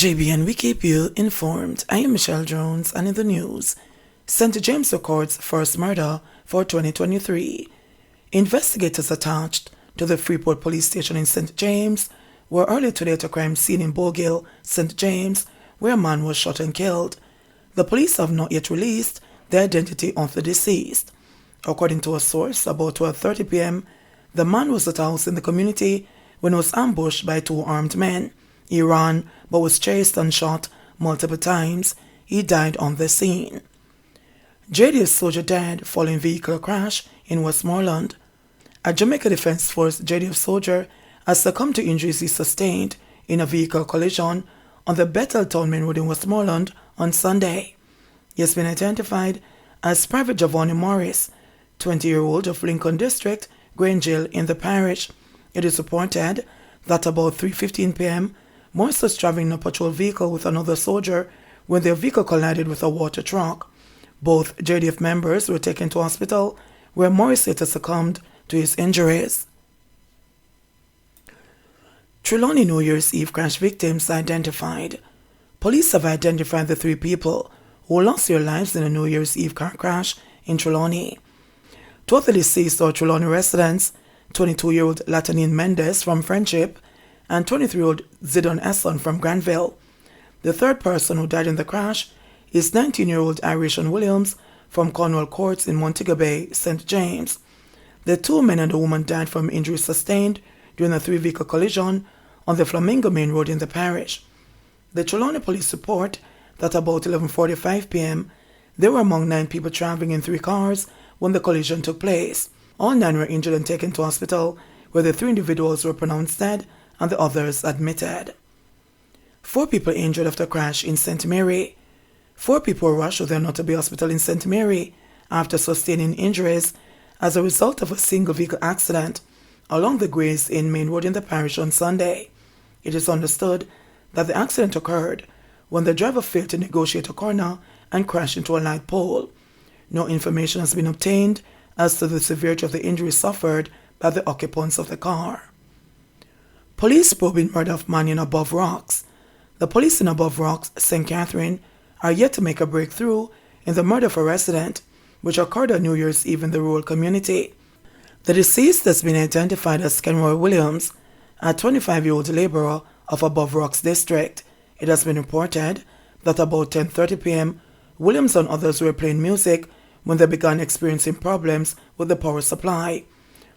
JBN, we keep you informed. I am Michelle Jones, and in the news, St. James records first murder for 2023. Investigators attached to the Freeport Police Station in St. James were early today at a crime scene in Bogill, St. James, where a man was shot and killed. The police have not yet released the identity of the deceased. According to a source, about 12:30 p.m., the man was at a house in the community when he was ambushed by two armed men. He ran but was chased and shot multiple times. He died on the scene. JDF soldier died following vehicle crash in Westmoreland. A Jamaica Defense Force JDF soldier has succumbed to injuries he sustained in a vehicle collision on the Betheltown Main Road in Westmoreland on Sunday. He has been identified as Private Javon Morris, 20-year-old of Lincoln District, Grange Hill in the parish. It is reported that about 3:15 p.m., Morris was traveling in a patrol vehicle with another soldier when their vehicle collided with a water truck. Both JDF members were taken to hospital, where Morris later succumbed to his injuries. Trelawney New Year's Eve crash victims identified. Police have identified the three people who lost their lives in a New Year's Eve car crash in Trelawney. Two of the deceased are Trelawney residents, 22-year-old Latanin Mendez from Friendship and 23-year-old Zidon Esson from Granville. The third person who died in the crash is 19-year-old Iration Williams from Cornwall Courts in Montego Bay, St. James. The two men and the woman died from injuries sustained during a three-vehicle collision on the Flamingo Main Road in the parish. The Trelawney police report that about 11:45 p.m., there were among 9 people traveling in 3 cars when the collision took place. All 9 were injured and taken to hospital, where the 3 individuals were pronounced dead and the others admitted. 4 people injured after crash in St. Mary. 4 people were rushed to the Notably Hospital in St. Mary after sustaining injuries as a result of a single vehicle accident along the Grays Inn Main Road in the parish on Sunday. It is understood that the accident occurred when the driver failed to negotiate a corner and crashed into a light pole. No information has been obtained as to the severity of the injuries suffered by the occupants of the car. Police probing murder of man in Above Rocks. The police in Above Rocks, St. Catherine, are yet to make a breakthrough in the murder of a resident, which occurred on New Year's Eve in the rural community. The deceased has been identified as Kenroy Williams, a 25-year-old laborer of Above Rocks district. It has been reported that about 10:30 p.m., Williams and others were playing music when they began experiencing problems with the power supply.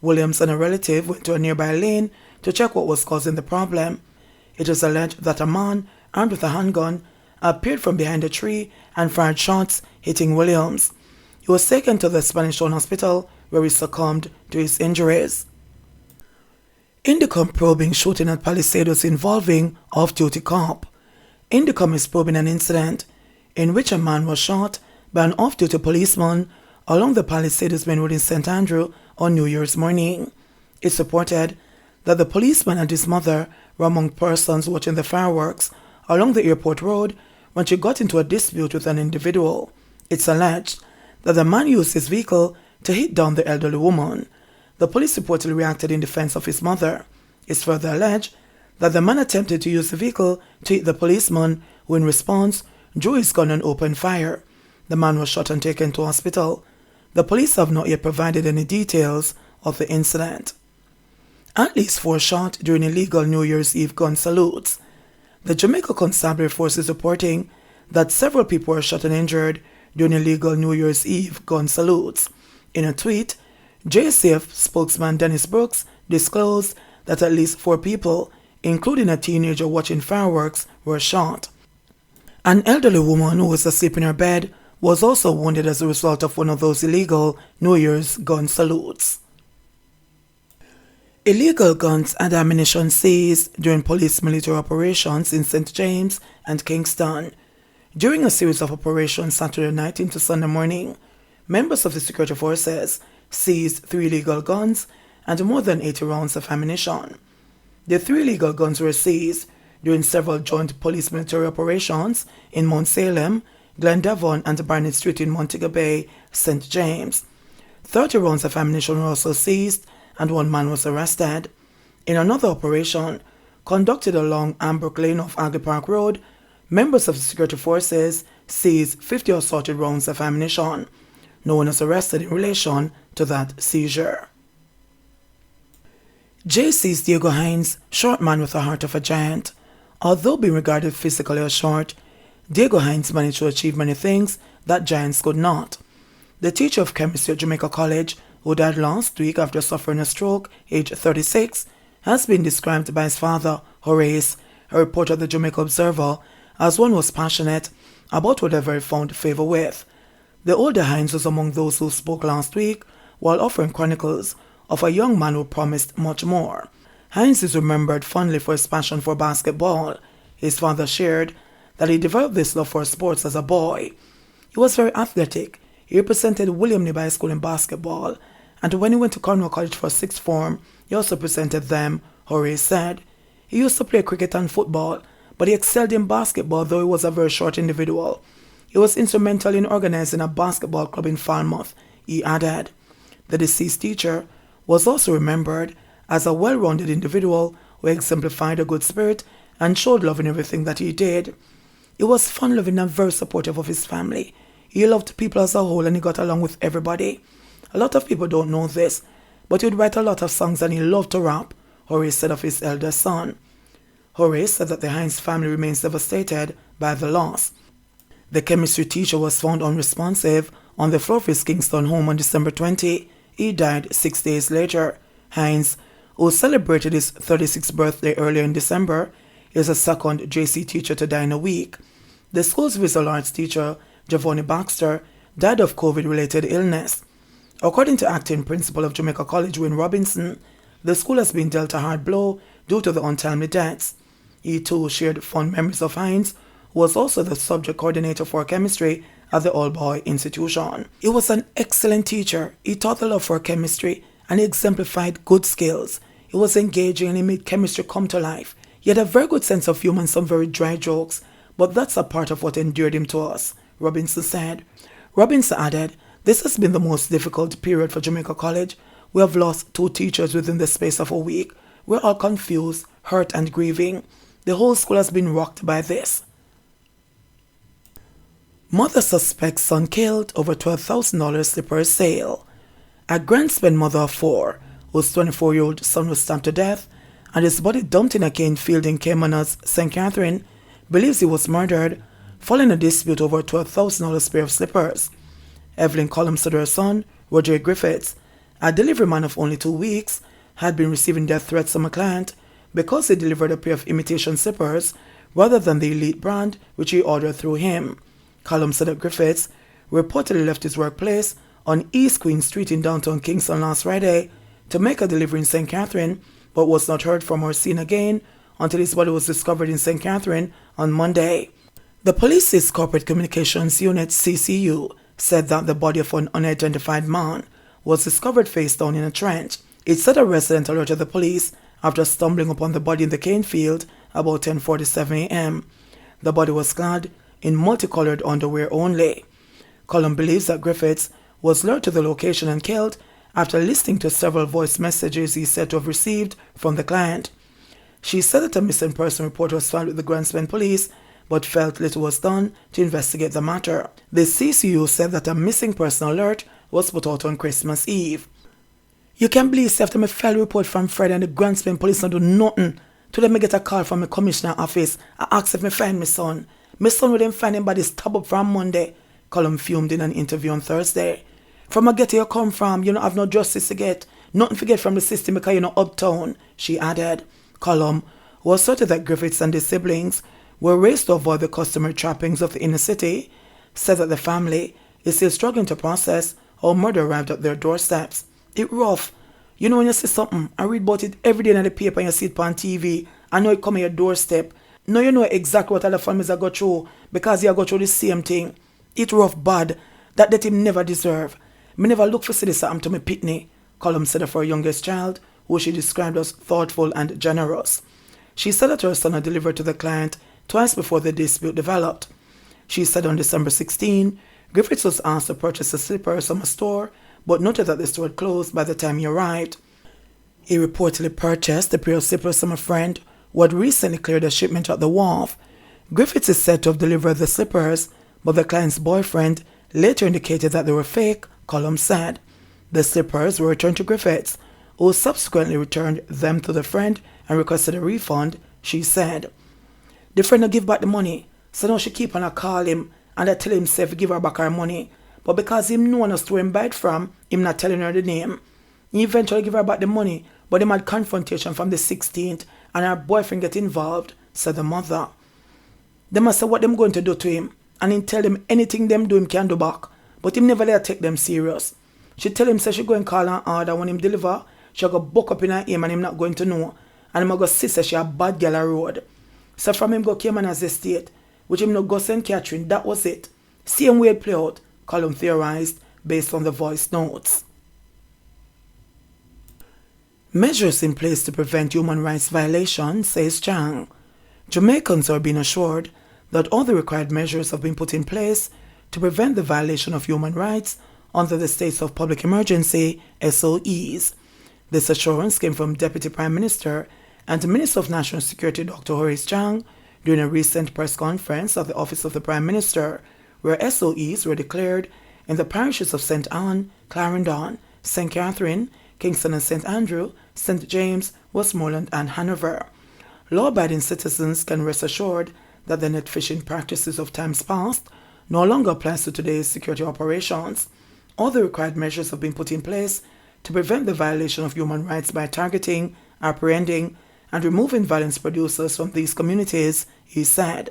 Williams and a relative went to a nearby lane to check what was causing the problem. It is alleged that a man armed with a handgun appeared from behind a tree and fired shots, hitting Williams. He was taken to the Spanish Town Hospital, where he succumbed to his injuries. Indicom probing shooting at Palisades involving off-duty cop. Indicom is probing an incident in which a man was shot by an off-duty policeman along the Palisades Main Road in St. Andrew on New Year's morning. It's reported that the policeman and his mother were among persons watching the fireworks along the airport road when she got into a dispute with an individual. It's alleged that the man used his vehicle to hit down the elderly woman. The police reportedly reacted in defense of his mother. It's further alleged that the man attempted to use the vehicle to hit the policeman, who in response drew his gun and opened fire. The man was shot and taken to hospital. The police have not yet provided any details of the incident. At least 4 shot during illegal New Year's Eve gun salutes. The Jamaica Constabulary Force is reporting that several people were shot and injured during illegal New Year's Eve gun salutes. In a tweet, JSF spokesman Dennis Brooks disclosed that at least 4 people, including a teenager watching fireworks, were shot. An elderly woman who was asleep in her bed was also wounded as a result of one of those illegal New Year's gun salutes. Illegal guns and ammunition seized during police military operations in St. James and Kingston. During a series of operations Saturday night into Sunday morning, members of the security forces seized 3 illegal guns and more than 80 rounds of ammunition. The 3 illegal guns were seized during several joint police military operations in Mount Salem, Glendavon and Barnett Street in Montego Bay, St. James. 30 rounds of ammunition were also seized and 1 man was arrested. In another operation, conducted along Ambrook Lane of Aggie Park Road, Members of the security forces seized 50 assorted rounds of ammunition. No one was arrested in relation to that seizure. JC's Diego Hines, short man with the heart of a giant. Although being regarded physically as short, Diego Hines managed to achieve many things that giants could not. The teacher of chemistry at Jamaica College, who died last week after suffering a stroke, aged 36, has been described by his father, Horace, a reporter at the Jamaica Observer, as one who was passionate about whatever he found favor with. The older Hines was among those who spoke last week while offering chronicles of a young man who promised much more. Hines is remembered fondly for his passion for basketball. His father shared that he developed this love for sports as a boy. He was very athletic. He represented William Nearby School in basketball, and when he went to Cornwall College for sixth form, he also presented them, Horace said. He used to play cricket and football, but he excelled in basketball, though he was a very short individual. He was instrumental in organizing a basketball club in Falmouth, he added. The deceased teacher was also remembered as a well-rounded individual who exemplified a good spirit and showed love in everything that he did. He was fun-loving and very supportive of his family. He loved people as a whole and he got along with everybody. A lot of people don't know this, but he would write a lot of songs and he loved to rap, Horace said of his eldest son. Horace said that the Hines family remains devastated by the loss. The chemistry teacher was found unresponsive on the floor of his Kingston home on December 20. He died 6 days later. Hines, who celebrated his 36th birthday earlier in December, is a second JC teacher to die in a week. The school's visual arts teacher, Javoni Baxter, died of COVID-related illness. According to acting principal of Jamaica College, Wayne Robinson, the school has been dealt a hard blow due to the untimely deaths. He too shared fond memories of Hines, who was also the subject coordinator for chemistry at the all-boy institution. He was an excellent teacher. He taught the love for chemistry and he exemplified good skills. He was engaging and he made chemistry come to life. He had a very good sense of humor and some very dry jokes, but that's a part of what endeared him to us, Robinson said. Robinson added, "This has been the most difficult period for Jamaica College. We have lost 2 teachers within the space of a week. We're all confused, hurt and grieving. The whole school has been rocked by this." Mother suspects son killed over $12,000 slipper sale. A Grand Spend mother of 4, whose 24-year-old son was stabbed to death and his body dumped in a cane field in Caymanas, St. Catherine, believes he was murdered following a dispute over a $12,000 pair of slippers. Evelyn Collum said her son, Roger Griffiths, a delivery man of only 2 weeks, had been receiving death threats from a client because he delivered a pair of imitation slippers rather than the elite brand which he ordered through him. Collum said that Griffiths reportedly left his workplace on East Queen Street in downtown Kingston last Friday to make a delivery in St. Catherine, but was not heard from or seen again until his body was discovered in St. Catherine on Monday. The police's Corporate Communications Unit, CCU, said that the body of an unidentified man was discovered face down in a trench. It said a resident alerted the police after stumbling upon the body in the cane field about 10:47 a.m. The body was clad in multicolored underwear only. Collum believes that Griffiths was lured to the location and killed after listening to several voice messages he said to have received from the client. She said that a missing person report was filed with the Grand Spend police, but felt little was done to investigate the matter. The CCU said that a missing person alert was put out on Christmas Eve. "You can believe after my file report from Friday and the Grand Spend police don't do nothing. Today me get a call from the commissioner office. I asked if me find my son. My son wouldn't find him body stabbed up from Monday," Collum fumed in an interview on Thursday. "From a ghetto you come from, you don't have no justice to get. Nothing to get from the system because you're not uptown," she added. Collum, who asserted that Griffiths and his siblings were raised to avoid the customary trappings of the inner city, said that the family is still struggling to process how murder arrived at their doorsteps. "It's rough. You know when you see something, I read about it every day in the paper and you see it on TV. I know it come on your doorstep. Now you know exactly what other families are go through because you go through the same thing. It's rough bad. That him never deserve. Me never look for see this happen to me pitney," Collum said of her youngest child, who she described as thoughtful and generous. She said that her son had delivered to the client twice before the dispute developed. She said on December 16, Griffiths was asked to purchase the slippers from a store, but noted that the store had closed by the time he arrived. He reportedly purchased a pair of slippers from a friend who had recently cleared a shipment at the wharf. Griffiths is said to have delivered the slippers, but the client's boyfriend later indicated that they were fake, Column said. The slippers were returned to Griffiths, who subsequently returned them to the friend and requested a refund, she said. The friend not give back the money, so now she keep on a call him and I tell himself to give her back her money. But because him know us to him buy it from, him not telling her the name. He eventually give her back the money, but him had confrontation from the 16th and her boyfriend get involved, said the mother. They must say what them going to do to him, and him tell them anything them do him can do back, but him never let take them serious. She tell him say she go and call her order when him deliver, she go buck up in her aim and him not going to know, and him go see say she a bad girl a road. So from him go Cayman's estate, which him no go St. Catherine, that was it. Same way it play out, Column theorized based on the voice notes. Measures in place to prevent human rights violations, says Chang. Jamaicans are being assured that all the required measures have been put in place to prevent the violation of human rights under the states of public emergency, SOEs. This assurance came from Deputy Prime Minister and Minister of National Security Dr. Horace Chang during a recent press conference at the Office of the Prime Minister, where SOEs were declared in the parishes of St. Anne, Clarendon, St. Catherine, Kingston and St. Andrew, St. James, Westmoreland and Hanover. Law-abiding citizens can rest assured that the net fishing practices of times past no longer applies to today's security operations. All the required measures have been put in place to prevent the violation of human rights by targeting, apprehending, and removing violence producers from these communities, he said.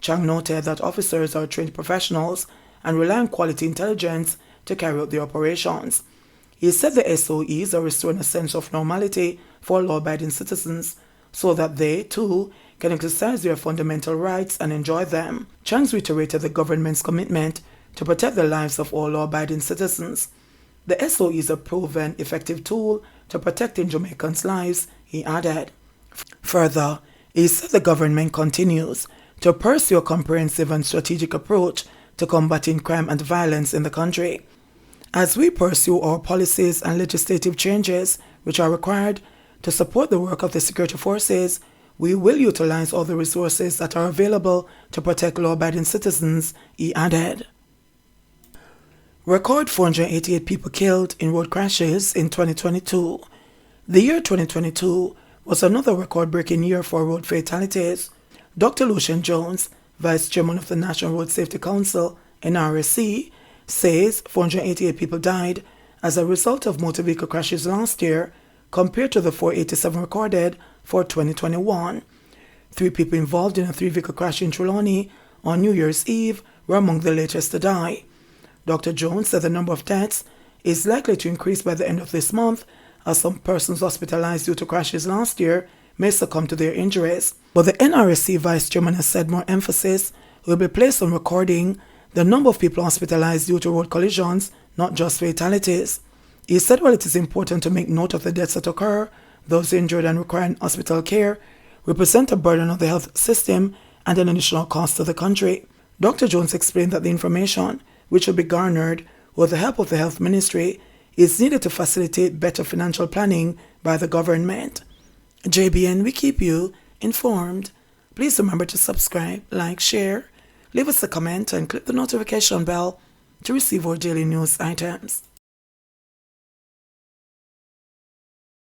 Chang noted that officers are trained professionals and rely on quality intelligence to carry out their operations. He said the SOEs are restoring a sense of normality for law-abiding citizens so that they, too, can exercise their fundamental rights and enjoy them. Chang reiterated the government's commitment to protect the lives of all law-abiding citizens. The SOEs are a proven effective tool to protecting Jamaicans' lives, he added. Further, he said the government continues to pursue a comprehensive and strategic approach to combating crime and violence in the country. As we pursue our policies and legislative changes which are required to support the work of the security forces, we will utilize all the resources that are available to protect law-abiding citizens, he added. Record 488 people killed in road crashes in 2022. The year 2022 was another record-breaking year for road fatalities. Dr. Lucian Jones, Vice Chairman of the National Road Safety Council, NRSC, says 488 people died as a result of motor vehicle crashes last year compared to the 487 recorded for 2021. 3 people involved in a 3-vehicle crash in Trelawney on New Year's Eve were among the latest to die. Dr. Jones said the number of deaths is likely to increase by the end of this month as some persons hospitalized due to crashes last year may succumb to their injuries. But the NRSC Vice Chairman has said more emphasis will be placed on recording the number of people hospitalized due to road collisions, not just fatalities. He said while it is important to make note of the deaths that occur, those injured and requiring hospital care represent a burden on the health system and an additional cost to the country. Dr. Jones explained that the information, which will be garnered with the help of the Health Ministry, is needed to facilitate better financial planning by the government. JBN, we keep you informed. Please remember to subscribe, like, share, leave us a comment and click the notification bell to receive our daily news items.